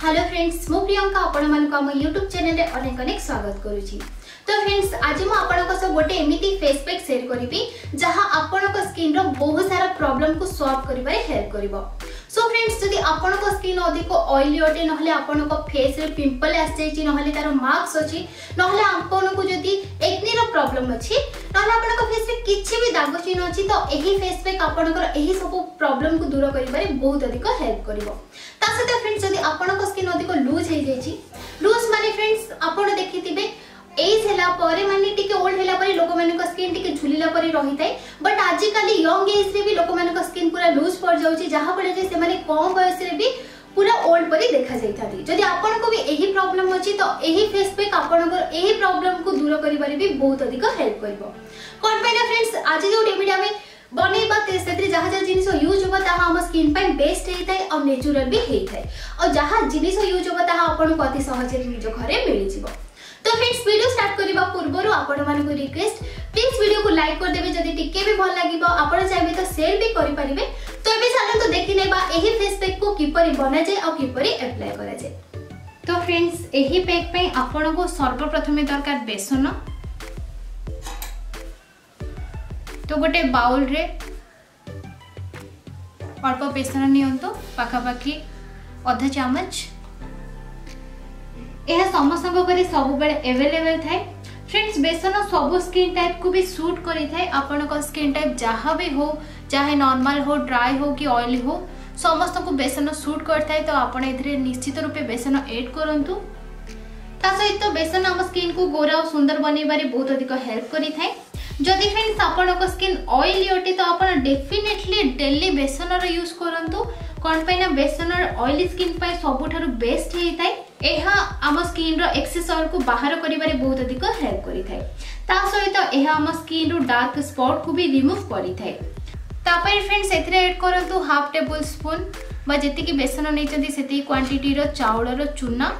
Hello friends, मु प्रियंका आपण मानक हम YouTube चैनल रे अनेक अनेक स्वागत करूची। तो फ्रेंड्स, आज मु आपन को सब गोटे एमिति फेस पैक शेयर करिवि जहां आपन को स्किन रो बहुत सारा प्रॉब्लम को सॉल्व करिबारे हेल्प करिवो। सो फ्रेंड्स, जदि आपन को स्किन अधिक ऑयली अटे नहले आपन को फेस रे पिंपल आस जायछि नहले तार मार्क्स अछि नहले आपन को जदि एक्ने रो प्रॉब्लम अछि नहले आपन को फेस रे किछि भी दाग चिन्ह अछि तो एही फेस पैक आपन को एही सब प्रॉब्लम को दूर करिबारे बहुत अधिक हेल्प करिवो। तासे तो फ्रेंड्स, जदि आपन को स्किन अधिक लूज हे जायछि, लूज माने फ्रेंड्स आपन देखिथिबे एज हैला परे माने टिके ओल्ड हैला परे लोक माने को स्किन टिके झुलिला परे रही थाए, बट आज काली यंग एज रे भी लोक माने को स्किन पूरा लूज पड़ जाउछि जहां परे जे से माने कम बयस रे भी पूरा ओल्ड परी देखा जाइथाती। जदि आपन को भी एही प्रॉब्लम अछि तो एही फेस पैक आपन को एही प्रॉब्लम को दूर करिबारे भी बहुत अधिक हेल्प करबो। कोन पे ना फ्रेंड्स, आज जो वीडियो में बनेबा तेसरे जहा जिनिस यूज होबा ताहा हम स्किन पे बेस्ट हेइथाय और नेचुरल भी हेइथाय और जहा जिनिस यूज होबा ताहा आपन को अति सहज रे निज घरे मिलि जिवो। तो फ्रेंड्स, वीडियो स्टार्ट करबा पूर्व आपन मानक रिक्वेस्ट, प्लीज वीडियो को लाइक कर देबे जदि टिके भी भल लागिबो, आपन चाहबे तो शेयर भी करि परिबे। तो एबे चलो तो देखि नेबा एही फेस पैक को किपरि बना जाय और किपरि अप्लाई करा जाय। तो फ्रेंड्स, एही पैक पे आपन को सर्वप्रथमे दरकार बेसन। तो गोटे बाउल रे अल्प बेसन नियंतु, पाखापाखि आधा चामच। यह समस्त घरे सब बेले अवेलेबल थाए। फ्रेंड्स, बेसन सब स्किन टाइप को भी सूट करी थाए। आपन को स्किन टाइप जहाँ भी हो, चाहे नॉर्मल हो, ड्राई हो कि ऑयली हो, समस्त को बेसन सूट करता है। तो आपन एथरे निश्चित रूपे बेसन ऐड करंतु। ता सहित तो बेसन हम स्किन को गोरा और सुंदर बनैबारे बहुत अधिक हेल्प करी थाए। जदि फ्रेंड्स आपन को स्किन ऑयली अटे तो आपन डेफिनेटली डेली बेसन रो यूज करंतु। कोन पे ना बेसन ऑयली स्किन पे सबुठारु बेस्ट हेइ थाए। एहा हम स्किन रो एक्सेस ऑयल को बाहर करिबारे बहुत अधिक हेल्प करि थाए। ता सहित एहा हम स्किन रो डार्क स्पॉट को भी रिमूव करि थाए। तापर फ्रेंड्स एथरे ऐड करंतु हाफ टेबल स्पून बा जति कि बेसन नै चंदी सेति क्वांटिटी रो चावल रो चूना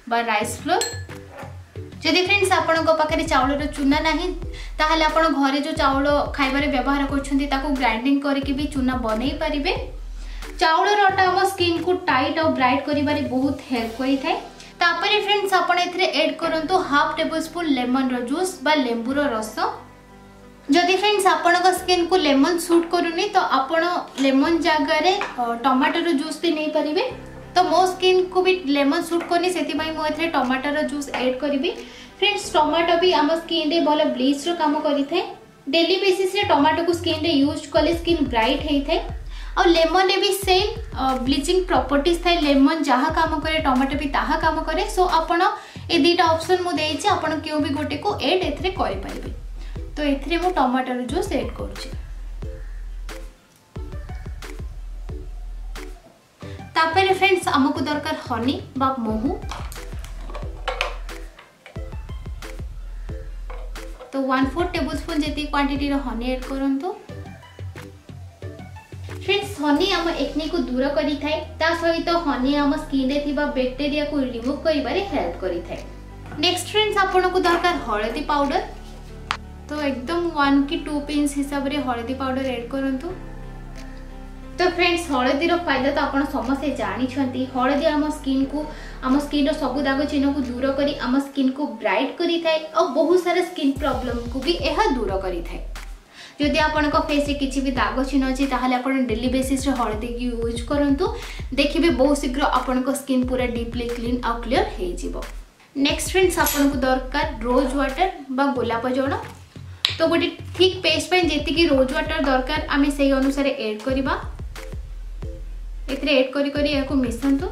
बा राइस फ्लोर। जदि फ्रेंड्स आपन को पाखरे चावल रो चूना नाही ताहले आपन घरे जो चावल खाइबारे व्यवहार करछंती ताको ग्राइंडिंग करके भी चूना बनै परिबे। चावल रो आटा हम स्किन को टाइट और ब्राइट करिबारे बहुत हेल्प करि थाए। तापर फ्रेंड्स आपन एथरे ऐड करंतु हाफ टेबल स्पून लेमन रो जूस बा लेंबू रो रस। जदि फ्रेंड्स आपन को स्किन को लेमन सूट करूनी तो आपन लेमन जगह रे टमाटर रो जूस भी नै परिबे। तो मो स्किन को भी लेमन सूट करनी सेति भाई मो एथरे टमाटर रो जूस ऐड करिबी। फ्रेंड्स, टमाटो भी हम स्किन रे भलो ब्लीच रो काम करि थाए। डेली बेसिस रे टमाटो को स्किन रे यूज कले स्किन ब्राइट हेइ थाए और लेमन रे भी सेम ब्लीचिंग प्रॉपर्टीज थाए। लेमन जहा काम करे टमाटो भी ताहा काम करे। सो आपण ए दीटा ऑप्शन मु देइ छी, आपण केउ भी गोटे को ऐड एथरे करि परिबे। तो एथरे मु टमाटर जूस ऐड करूची। तापर फ्रेंड्स हमको दरकार हनी बा महू। तो 1/4 टेबलस्पून जेती क्वांटिटी रो हनी ऐड करंतु। फ्रेंड्स, हनी हम एक्ने को दूर करि थाए। ता सहित हनी हम स्किन रे थिबा बैक्टीरिया को रिमूव करिबारे हेल्प करि थाए। नेक्स्ट फ्रेंड्स आपन को दरकार हळदी पाउडर। तो एकदम 1 की 2 पिंच हिसाब रे हळदी पाउडर ऐड करंतु। तो फ्रेंड्स, हळदी रो फायदा तो आपण समस्त जानि छंती। हळदी हम स्किन रो सब दाग चिन्ह को दूर करी हम स्किन को ब्राइट करी थाए और बहुत सारा स्किन प्रॉब्लम को भी एहा दूर करी थाए। जदि आपण को फेस रे किछि भी दाग चिन्ह अछि ताहाले आपण डेली बेसिस रे हळदी की यूज करंतु। देखिबे बहुत शीघ्र आपण को स्किन पूरा डीपली क्लीन और क्लियर हे जिवो। नेक्स्ट फ्रेंड्स आपन को दरकार रोज वाटर बा गोलाप जल। तो गोटे थिक पेस्ट पे जेति की रोज वाटर दरकार आमे सेही अनुसार ऐड करिबा। एथरे ऐड करी करी याको मिसंतु।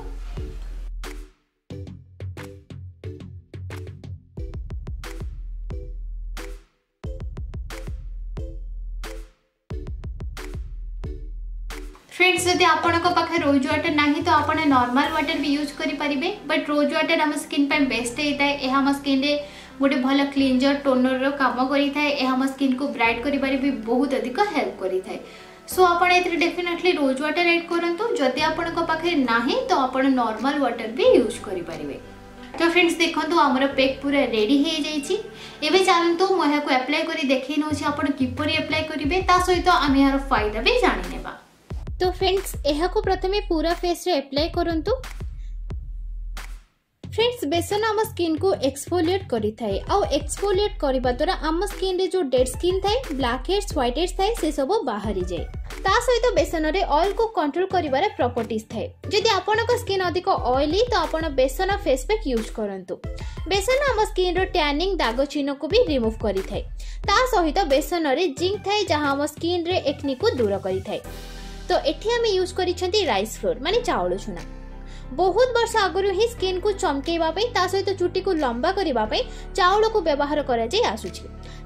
फ्रेंड्स, यदि आपन को पाखे रोज वाटर नाही तो आपन नॉर्मल वाटर भी यूज करि परिबे, बट रोज वाटर हम स्किन पे बेस्ट हेइताय। ए हम स्किन रे गोटे भल क्लींजर टोनर रो काम करि थाए। ए हम स्किन को ब्राइट करिबारे भी बहुत अधिक हेल्प करि थाए। सो आपण एथरे डेफिनेटली रोज वाटर ऐड करंतु। जदि आपन को पाखे नाही तो आपण नॉर्मल वाटर भी यूज करि परिबे। तो फ्रेंड्स देखंतु हमर पैक पूरा रेडी हे जाईची। एबे चलंतु मो या को अप्लाई करी देखै नउची आपण किपरि अप्लाई करिवे, ता सहित आमे यार फायदा भी जानि नेबा। तो फ्रेंड्स यह को प्रथमे पूरा फेस रे अप्लाई करंतु। फ्रेंड्स बेसन आम स्किन को एक्सफोलिएट करी थाए आ एक्सफोलिएट करबा द्वारा आम स्किन रे जो डेड स्किन थाए ब्लैक हेड्स व्हाइट हेड्स थाए से सब बाहरी जाए। ता सहित बेसन रे ऑयल को कंट्रोल करिवार प्रॉपर्टीज थाए। जदि आपनक स्किन अधिक ऑयली तो आपण बेसन फेस पैक यूज करंतु। बेसन आम स्किन रो टैनिंग दाग चिन्ह को भी रिमूव करी थाए। ता सहित बेसन रे जिंक थाए जहां आम स्किन रे एक्नी को दूर करी थाए। तो एठी हम यूज करिसेंती राइस फ्लोर माने चावल चूना। बहुत वर्ष आगु ही स्किन को चमकेवा ता सहित चुटी को लंबा करबा चाउल को व्यवहार करा जाय आसुछि।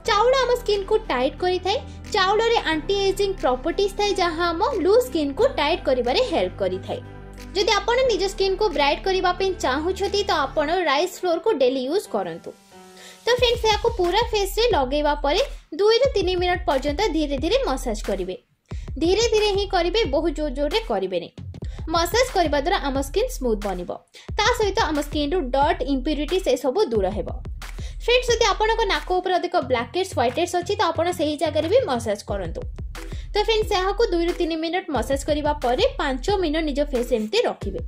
चाउल आम स्किन को टाइट करि थाए। चाउल रे एंटी एजिंग प्रॉपर्टीज थाए जहां हम लूज स्किन को टाइट करिबारे हेल्प करि थाए। जदि आपण निज स्किन को ब्राइट करबा चाहू छथि तो आपण राइस फ्लोर को डेली यूज करंतु। तो फ्रेंड्स याको पूरा फेस रे लगेवा परे 2 ରୁ 3 मिनिट पर्यंत धीरे धीरे मसाज करिवे। धीरे धीरे ही करिवे, बहुत जोर जोर रे करिवे नै। मसाज करबा द्वारा आम स्किन स्मूथ बनिबो। ता सहित आम स्किन रो डॉट इंप्यूरिटी से सब दूर हेबो। फ्रेंड्स यदि आपनक नाक ऊपर अधिक ब्लैक हेड्स व्हाइट हेड्स अछि तो आपण सही जगह रे भी मसाज करंतु। तो फ्रेंड्स यहा को 2 ରୁ 3 मिनिट मसाज करबा परे 5 मिनिट निज फेस एम्ति रखिबे।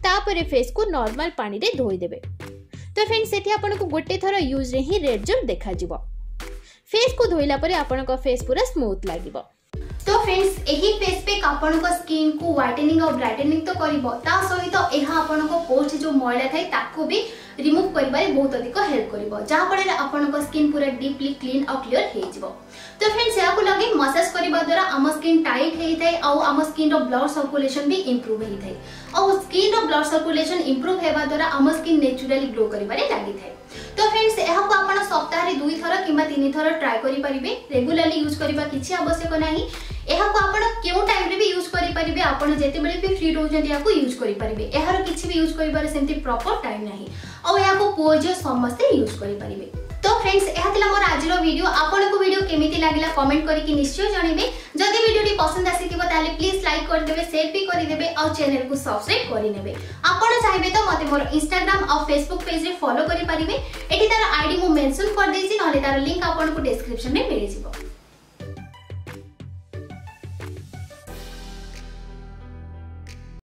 तापरे फेस को नॉर्मल पानी रे धोई देबे। तो फ्रेंड्स एठी आपनको गोटे थरा यूज रे ही रेड जोन देखा जिवो। फेस को धोइला परे आपनक फेस पूरा स्मूथ लागिवो। तो फ्रेंड्स यही फेस पैक आपनक स्किन को व्हाइटनिंग और ब्राइटनिंग तो करिवो। ता सहित एहा आपनक पोस्ट जो मैला थाए ताको भी रिमूव करिबारे बहुत अधिक हेल्प करिवो, जहा फळे आपनक स्किन पूरा डीपली क्लीन और क्लियर हे जिवो। तो फ्रेंड्स या को लगे मसाज करिबा द्वारा आम स्किन टाइट हे थाए और आम स्किन रो ब्लड सर्कुलेशन भी इंप्रूव हे थाए और स्किन रो ब्लड सर्कुलेशन इंप्रूव हेबा द्वारा आम स्किन नेचुरली ग्लो करिबारे लागि थाए। तो फ्रेंड्स यहा को आपण सप्ताह रे 2 थर किबा 3 थर ट्राई करि परिबे। रेगुलरली यूज करिबा किछि आवश्यक नाही। एहा को आपण केउ टाइम रे भी यूज करि परिबे। आपण जेते बेले भी फ्री रहउछन या को यूज करि परिबे। एहार किछि भी यूज करिबार सेंति प्रॉपर टाइम नाही और या को पोज समस्त यूज करि परिबे। तो फ्रेंड्स एहा थिला मोर आजिरो वीडियो। आपण को वीडियो केमिति लागिला कमेंट करि कि निश्चय जणिबे। जदि वीडियो टी पसंद आसीथिबो ताले प्लीज लाइक कर देबे, शेयर भी करि देबे और चैनल को सब्सक्राइब करि नेबे। आपण चाहबे तो मते मोर इंस्टाग्राम और फेसबुक पेज रे फॉलो करि परिबे। एठी तार आईडी मु मेंशन कर देछि, नले तार लिंक आपण को डिस्क्रिप्शन में मिलि जिवो।